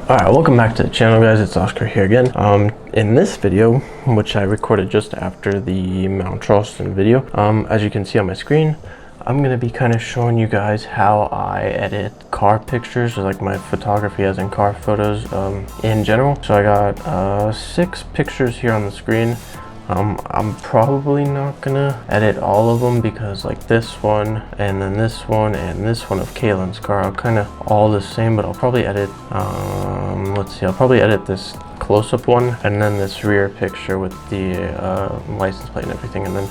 Alright, welcome back to the channel, guys. It's Oscar here again. In this video, which I recorded just after the Mount Charleston video, as you can see on my screen, I'm going to be kind of showing you guys how I edit car pictures, or like my photography as in car photos in general. So I got 6 pictures here on the screen. I'm probably not gonna edit all of them because like this one and then this one and this one of Kaylin's car are kind of all the same, but I'll probably edit let's see, I'll probably edit this close-up one and then this rear picture with the license plate and everything, and then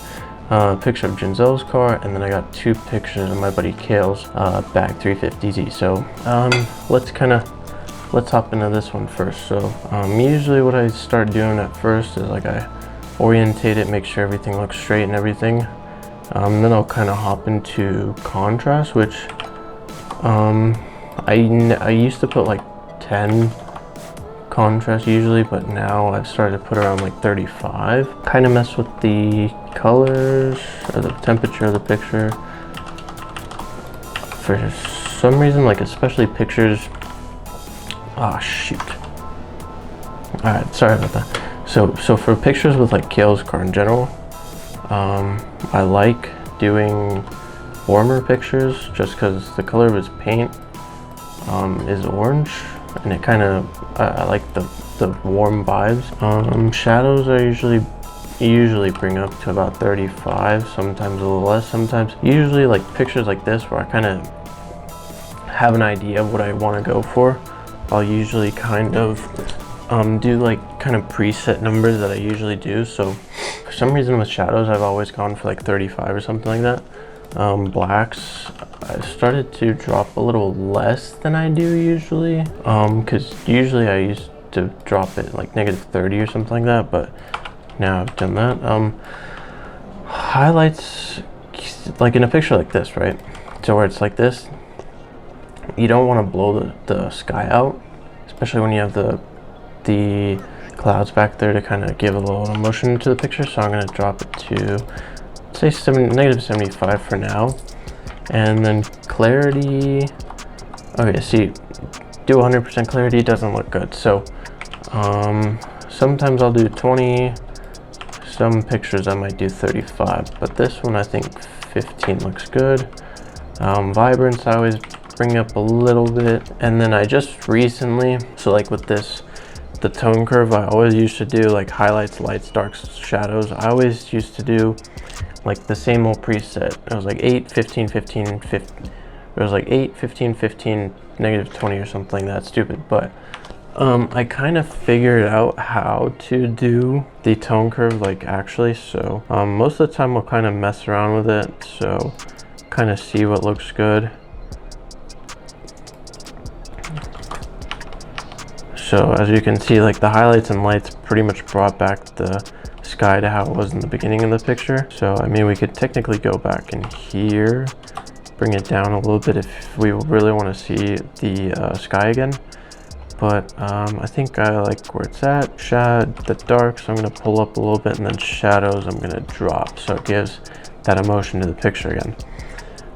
a picture of Ginzelle's car, and then I got 2 pictures of my buddy Kale's Bag 350Z. So let's hop into this one first. So usually what I start doing at first is like I orientate it, make sure everything looks straight and everything. Then I'll kind of hop into contrast, which I used to put like 10 contrast usually, but now I've started to put around like 35. Kind of mess with the colors or the temperature of the picture. For some reason, like especially pictures, oh shoot. Alright, sorry about that. So for pictures with like Kale's car in general, I like doing warmer pictures just because the color of his paint is orange, and it kind of I like the warm vibes. Shadows I usually bring up to about 35, sometimes a little less, sometimes usually like pictures like this where I kind of have an idea of what I want to go for. I'll usually kind of do like kind of preset numbers that I usually do. So for some reason with shadows I've always gone for like 35 or something like that. Blacks I started to drop a little less than I do usually, because usually I used to drop it like -30 or something like that, but now I've done that. Highlights, like in a picture like this, right? So where it's like this, you don't want to blow the sky out, especially when you have the clouds back there to kind of give a little emotion to the picture. So I'm going to drop it to, say, -75 for now. And then clarity, okay, see, do 100% clarity doesn't look good. So sometimes I'll do 20, some pictures I might do 35, but this one I think 15 looks good. Vibrance I always bring up a little bit, and then I just recently, so like with this, the tone curve, I always used to do like highlights, lights, darks, shadows. I always used to do like the same old preset. It was like 8, 15, 15, 15. It was like 8, 15, 15, -20 or something like that, stupid. But I kind of figured out how to do the tone curve like actually. So most of the time I'll kind of mess around with it. So kind of see what looks good. So as you can see, like the highlights and lights pretty much brought back the sky to how it was in the beginning of the picture. So I mean, we could technically go back in here, bring it down a little bit if we really want to see the sky again. But I think I like where it's at. The dark, so I'm going to pull up a little bit, and then shadows I'm going to drop, so it gives that emotion to the picture again.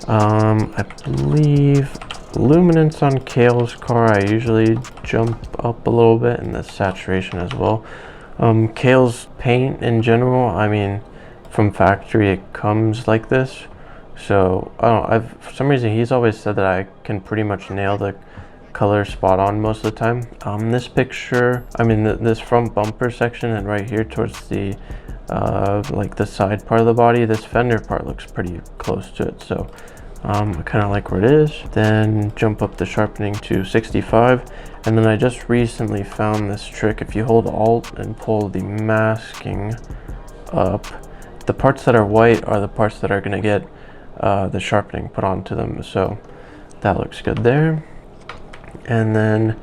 I believe luminance on Kale's car, I usually jump up a little bit, and the saturation as well. Kale's paint in general, I mean, from factory it comes like this. So I don't know, for some reason he's always said that I can pretty much nail the color spot on most of the time. This picture, I mean this front bumper section and right here towards the like the side part of the body, this fender part looks pretty close to it. So I kind of like where it is. Then jump up the sharpening to 65, and then I just recently found this trick. If you hold Alt and pull the masking up, the parts that are white are the parts that are going to get the sharpening put onto them. So that looks good there. And then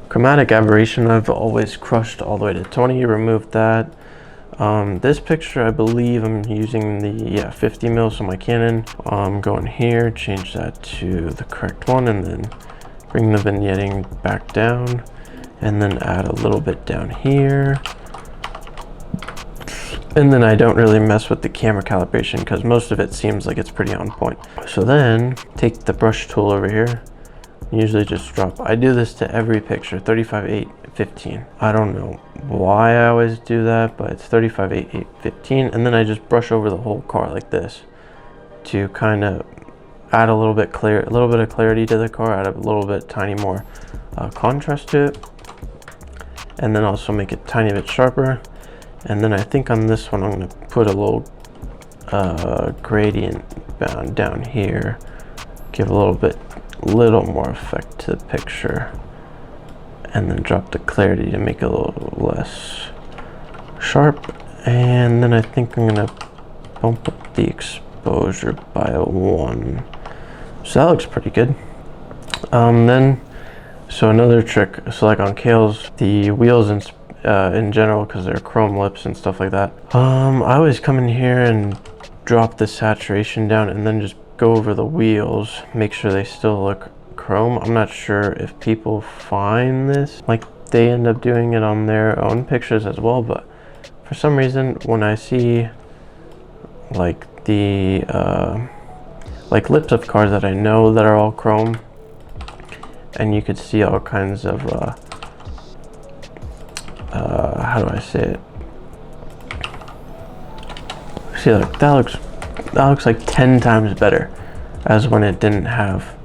chromatic aberration, I've always crushed all the way to 20, removed that. This picture, I believe I'm using the 50 mils on my Canon. Going here, change that to the correct one, and then bring the vignetting back down, and then add a little bit down here. And then I don't really mess with the camera calibration because most of it seems like it's pretty on point. So then take the brush tool over here, Usually just drop. I do this to every picture, 35, 8, 15. I don't know why I always do that, but it's 35, 8, 8, 15. And then I just brush over the whole car like this to kind of add a little bit of clarity to the car, add a little bit tiny more contrast to it, and then also make it tiny bit sharper. And then I think on this one I'm going to put a little gradient down here, give a little more effect to the picture, and then drop the clarity to make it a little less sharp. And then I think I'm going to bump up the exposure by a 1. So that looks pretty good. So another trick, so like on Kale's, the wheels in general, because they're chrome lips and stuff like that, I always come in here and drop the saturation down and then just go over the wheels, make sure they still look chrome. I'm not sure if people find this, like they end up doing it on their own pictures as well, but for some reason when I see like the like lips of cars that I know that are all chrome, and you could see all kinds of how do I say it? See, like that looks like 10 times better as when it didn't have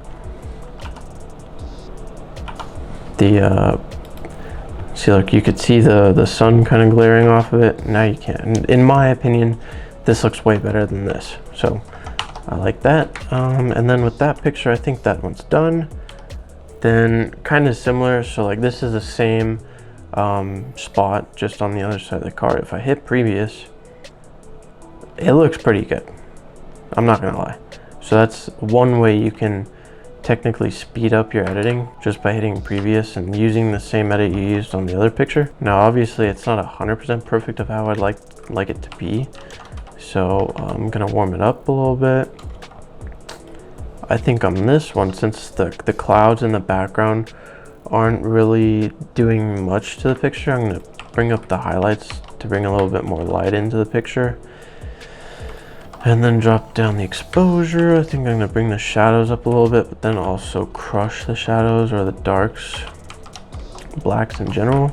the see, like you could see the sun kind of glaring off of it. Now you can't. In my opinion, this looks way better than this, so I like that. And then with that picture, I think that one's done. Then kind of similar, so like this is the same spot just on the other side of the car. If I hit previous, it looks pretty good, I'm not gonna lie. So that's one way you can technically speed up your editing, just by hitting previous and using the same edit you used on the other picture. Now obviously it's not 100% perfect of how I'd like it to be, so I'm gonna warm it up a little bit. I think on this one, since the clouds in the background aren't really doing much to the picture, I'm going to bring up the highlights to bring a little bit more light into the picture. And then drop down the exposure. I think I'm going to bring the shadows up a little bit, but then also crush the shadows or the darks, blacks in general.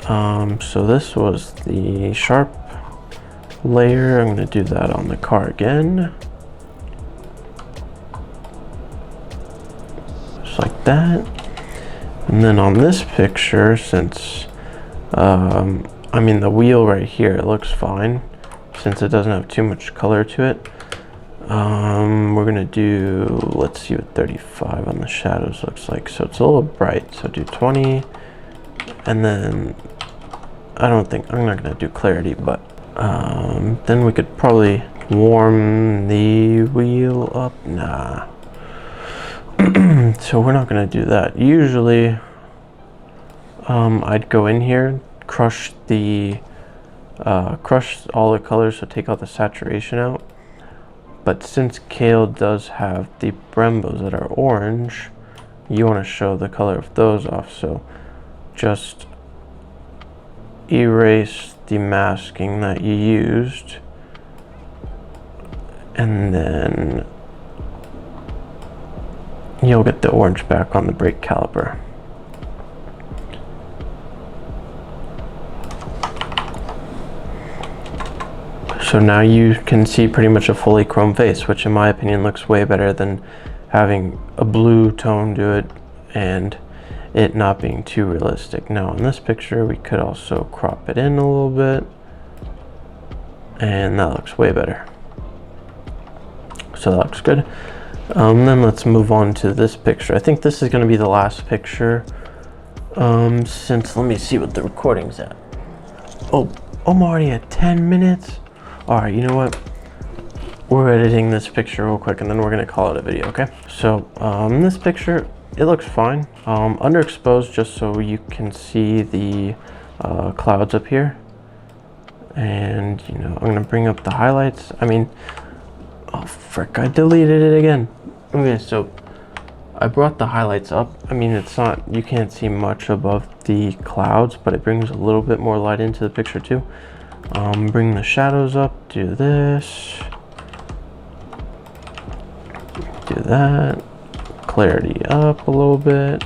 So this was the sharp layer. I'm going to do that on the car again. Like that. And then on this picture, since I mean the wheel right here, it looks fine since it doesn't have too much color to it. We're gonna do, let's see what 35 on the shadows looks like. So it's a little bright, so do 20, and then I'm not gonna do clarity, but then we could probably warm the wheel up. Nah. So we're not going to do that. Usually I'd go in here, crush all the colors, so take all the saturation out. But since Kale does have the Brembos that are orange, you want to show the color of those off, so just erase the masking that you used, and then you'll get the orange back on the brake caliper. So now you can see pretty much a fully chrome face, which in my opinion looks way better than having a blue tone to it and it not being too realistic. Now in this picture we could also crop it in a little bit, and that looks way better. So that looks good. Then let's move on to this picture. I think this is going to be the last picture, since, let me see what the recording's at. Oh, I'm already at 10 minutes. All right, you know what? We're editing this picture real quick and then we're going to call it a video, okay? So this picture, it looks fine. Underexposed just so you can see the clouds up here. And, you know, I'm going to bring up the highlights. I mean, oh, frick, I deleted it again. Okay, so I brought the highlights up. I mean, it's not, you can't see much above the clouds, but it brings a little bit more light into the picture too. Bring the shadows up, do this, do that, clarity up a little bit.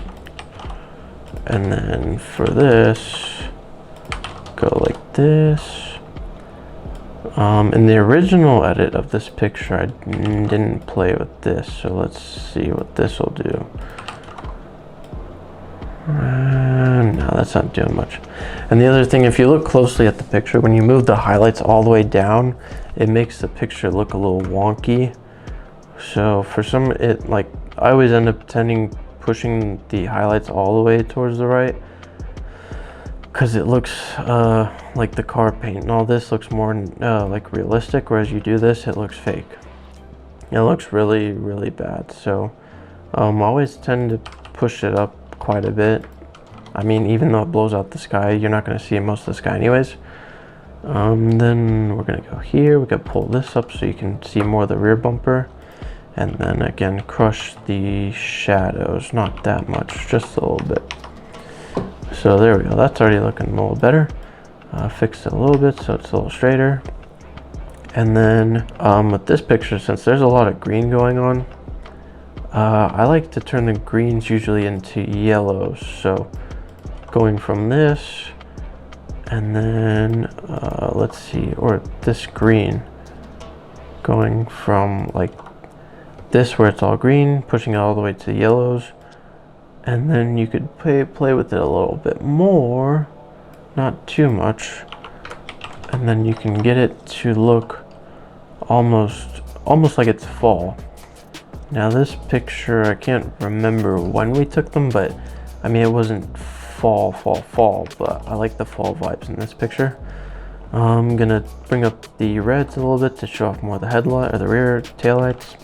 And then for this, go like this. In the original edit of this picture, I didn't play with this, so let's see what this will do. No, that's not doing much. And the other thing, if you look closely at the picture, when you move the highlights all the way down, it makes the picture look a little wonky. So for some, I always end up pushing the highlights all the way towards the right, because it looks like the car paint and all this looks more like realistic, whereas you do this, it looks fake. It looks really, really bad. So I always tend to push it up quite a bit. I mean, even though it blows out the sky, you're not going to see most of the sky anyways. Then we're going to go here. We can pull this up so you can see more of the rear bumper. And then again, crush the shadows. Not that much, just a little bit. So there we go. That's already looking a little better. Fix it a little bit so it's a little straighter. And then with this picture, since there's a lot of green going on, I like to turn the greens usually into yellows. So going from this, and then let's see, or this green, going from like this where it's all green, pushing it all the way to yellows, and then you could play with it a little bit more, not too much, and then you can get it to look almost like it's fall. Now this picture, I can't remember when we took them, but I mean, it wasn't fall, but I like the fall vibes in this picture. I'm gonna bring up the reds a little bit to show off more of the headlight or the rear taillights,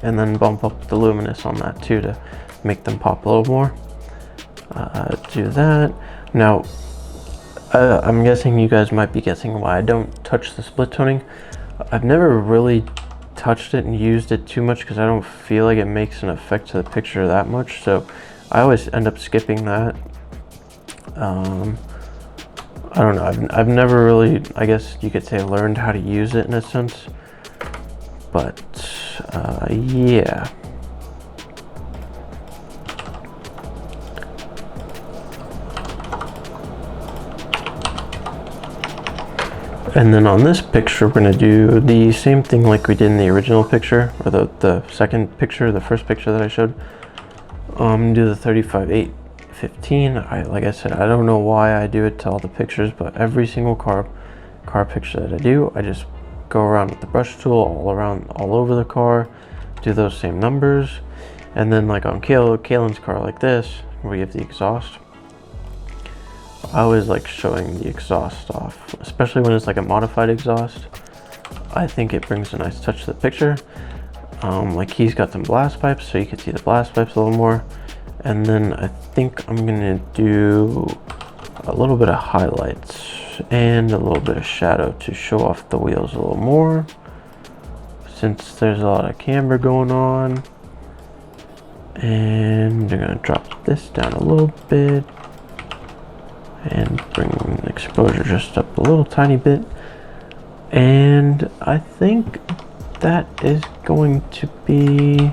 and then bump up the luminous on that too to make them pop a little more. Do that. Now, I'm guessing you guys might be guessing why I don't touch the split toning. I've never really touched it and used it too much because I don't feel like it makes an effect to the picture that much, so I always end up skipping that. I don't know, I've never really, I guess you could say, learned how to use it in a sense, but yeah. And then on this picture, we're going to do the same thing like we did in the original picture, or the second picture, the first picture that I showed. Do the 35-8-15. Like I said, I don't know why I do it to all the pictures, but every single car picture that I do, I just go around with the brush tool all over the car, do those same numbers. And then like on Kaylin's car like this, where we have the exhaust, I always like showing the exhaust off, especially when it's like a modified exhaust. I think it brings a nice touch to the picture. Like he's got some blast pipes, so you can see the blast pipes a little more. And then I think I'm gonna do a little bit of highlights and a little bit of shadow to show off the wheels a little more, since there's a lot of camber going on. And I'm gonna drop this down a little bit and bring the exposure just up a little tiny bit. And I think that is going to be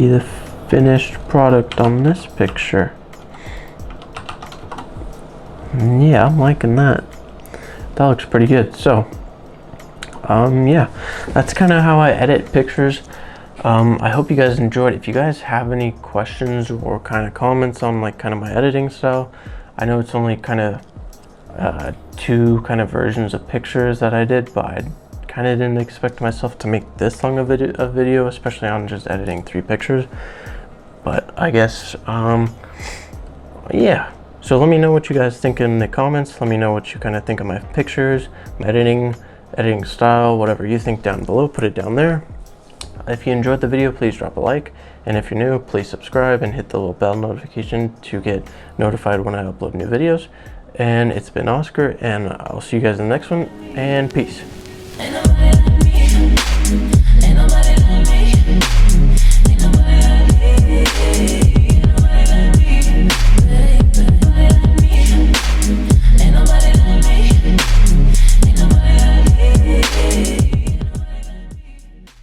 the finished product on this picture. Yeah, I'm liking that. That looks pretty good. So yeah, that's kind of how I edit pictures. I hope you guys enjoyed. If you guys have any questions or kind of comments on like kind of my editing style, I know it's only kind of two kind of versions of pictures that I did, but I kind of didn't expect myself to make this long a video, especially on just editing 3 pictures. But I guess yeah, so let me know what you guys think in the comments. Let me know what you kind of think of my pictures, my editing style, whatever you think down below, put it down there. If you enjoyed the video, please drop a like, and if you're new, please subscribe and hit the little bell notification to get notified when I upload new videos. And it's been Oscar, and I'll see you guys in the next one, and peace.